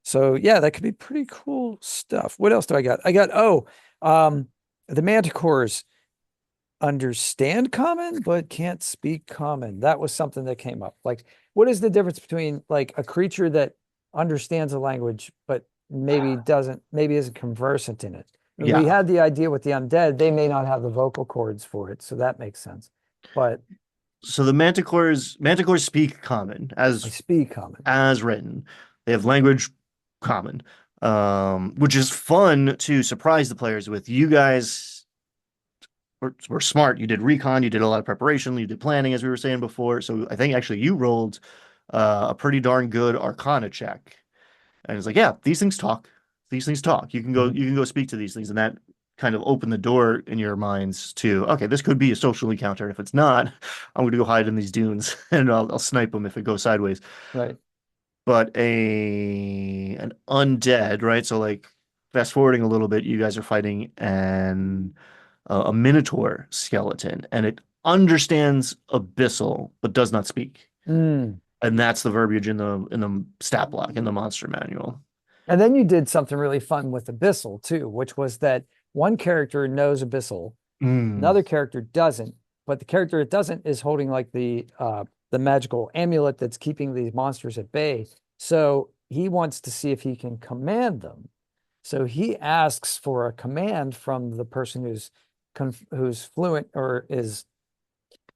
So yeah, that could be pretty cool stuff. What else do I got? I got, the manticores understand common but can't speak common. That was something that came up. Like, what is the difference between like a creature that understands a language but maybe isn't conversant in it? And we Yeah. had the idea with the undead, they may not have the vocal cords for it, so that makes sense. But So the manticores speak common I as speak common. written. They have language common, which is fun to surprise the players with. You guys were smart. You did recon, you did a lot of preparation, you did planning, as we were saying before. So I think actually you rolled a pretty darn good Arcana check, and it's like, yeah, these things talk. These things talk. Mhm. You can go speak to these things, and that kind of opened the door in your minds to, okay, this could be a social encounter. If it's not, I'm going to go hide in these dunes and I'll snipe them if it goes sideways. Right. But an undead, right? So like fast forwarding a little bit, you guys are fighting a minotaur skeleton, and it understands abyssal but does not speak. Mm. And that's the verbiage in the stat block in the monster manual. And then you did something really fun with Abyssal too, which was that one character knows Abyssal, Mm. another character doesn't, but the character that doesn't is holding like the magical amulet that's keeping these monsters at bay. So he wants to see if he can command them. So he asks for a command from the person who's fluent or is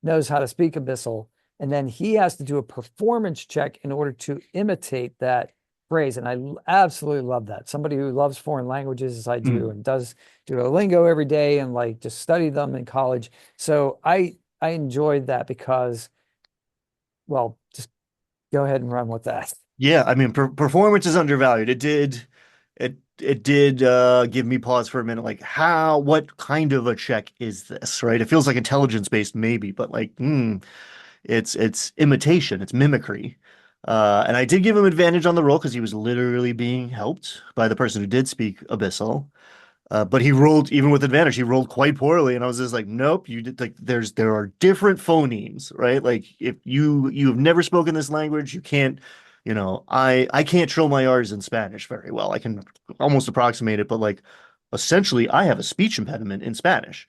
knows how to speak Abyssal, and then he has to do a performance check in order to imitate that phrase. And I absolutely love that. Somebody who loves foreign languages as I do Mm. and does Duolingo every day and like just study them in college. So I enjoyed that because, well, just go ahead and run with that. Yeah, I mean, performance is undervalued. It did give me pause for a minute. Like, what kind of a check is this, right? It feels like intelligence based, maybe, but like, it's imitation, it's mimicry. And I did give him advantage on the roll because he was literally being helped by the person who did speak Abyssal. But he rolled even with advantage. He rolled quite poorly, and I was just like, "Nope, you did like there are different phonemes, right? Like if you have never spoken this language, you can't, I can't trill my R's in Spanish very well. I can almost approximate it, but like essentially, I have a speech impediment in Spanish.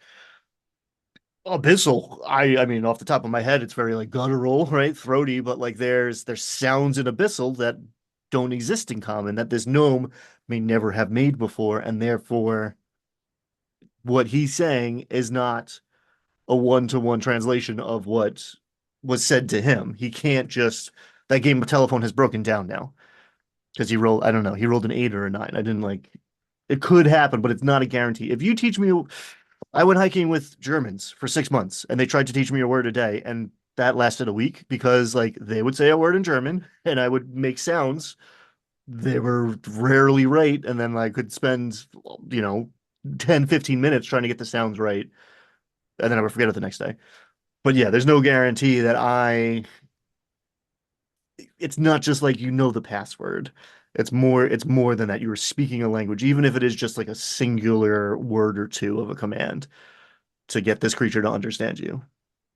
Abyssal, I mean, off the top of my head, it's very like guttural, right? Throaty, but like there's sounds in Abyssal that don't exist in common that this gnome may never have made before, and therefore what he's saying is not a one-to-one translation of what was said to him. He can't just that game of telephone has broken down now because I don't know, he rolled an 8 or a 9. I didn't like it could happen, but it's not a guarantee. If you teach me I went hiking with Germans for 6 months and they tried to teach me a word a day, and that lasted a week because like they would say a word in German and I would make sounds. They were rarely right, and then I could spend, you know, 10, 15 minutes trying to get the sounds right, and then I would forget it the next day. But yeah, there's no guarantee that it's not just like the password. It's more than that. You're speaking a language, even if it is just like a singular word or two of a command to get this creature to understand you.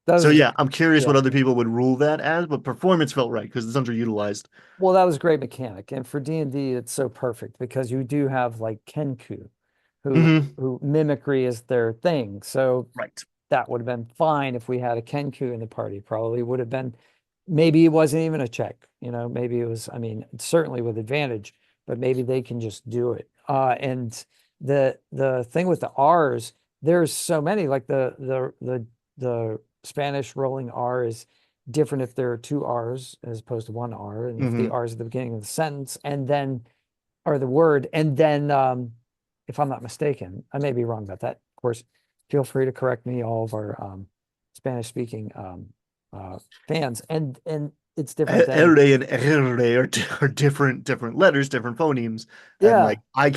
That So was yeah, I'm curious yeah. what other people would rule that as, but performance felt right because it's underutilized. Well, that was a great mechanic. And for D&D, it's so perfect because you do have like Kenku, Hmm. who mimicry is their thing. So Right. that would have been fine if we had a Kenku in the party. Probably would have been, maybe it wasn't even a check, maybe it was, I mean, certainly with advantage, but maybe they can just do it. And the thing with the R's, there's so many, like the Spanish rolling R is different if there are two R's as opposed to one R, and if the Hmm. R is at the beginning of the sentence and then or the word, and then if I'm not mistaken, I may be wrong about that. Of course, feel free to correct me, all of our Spanish speaking fans, and it's different than R and R are different letters, different phonemes, and yeah, like I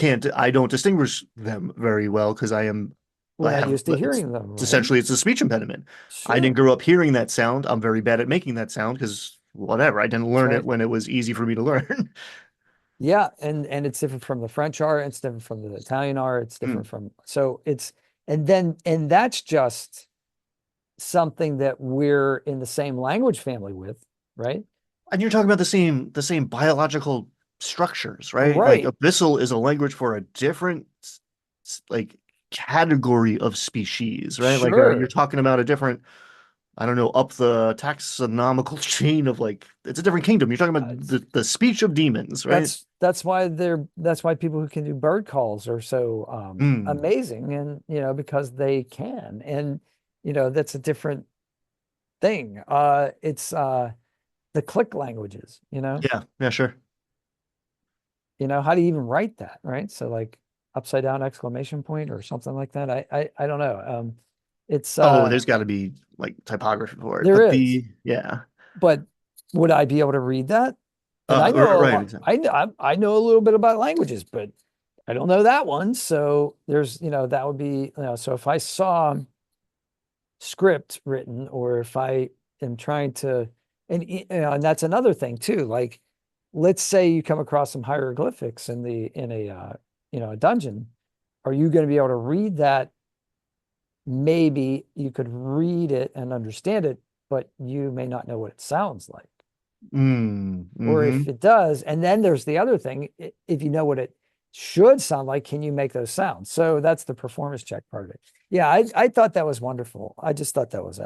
don't distinguish them very well because we're I not have used to hearing them, it's right? essentially it's a speech impediment. I didn't Sure, grow up hearing that sound. I'm very bad at making that sound because whatever. I didn't that's learn it right. when it was easy for me to learn. Yeah, and it's different from the French R, it's different from the Italian R, it's Mm. different from so it's and that's just something that we're in the same language family with, right? And you're talking about the same biological structures, right? Like Right. abyssal is a language for a different like category of species, right? Like you're Sure. talking about a different, I don't know, up the taxonomical chain of like it's a different kingdom. You're talking about Uh, the speech of demons, right? that's why people who can do bird calls are so Mm. amazing, and because they can, and that's a different thing. It's the click languages, Yeah, yeah, sure. how do you even write that, right? So like upside down exclamation point or something like that. I don't know. It's Oh, there's got to be like typography for it, there but is, yeah. but would I be able to read that? And I know a Right, lot. exactly. I know a little bit about languages, but I don't know that one. So there's, that would be, so if I saw script written, or if I am trying to, and that's another thing too. Like, let's say you come across some hieroglyphics in a dungeon. Are you going to be able to read that? Maybe you could read it and understand it, but you may not know what it sounds like. Mm, Or mm-hmm. if it does, and then there's the other thing, if you know what it should sound like, can you make those sounds? So that's the performance check part of it. Yeah, I thought that was wonderful. I just thought that was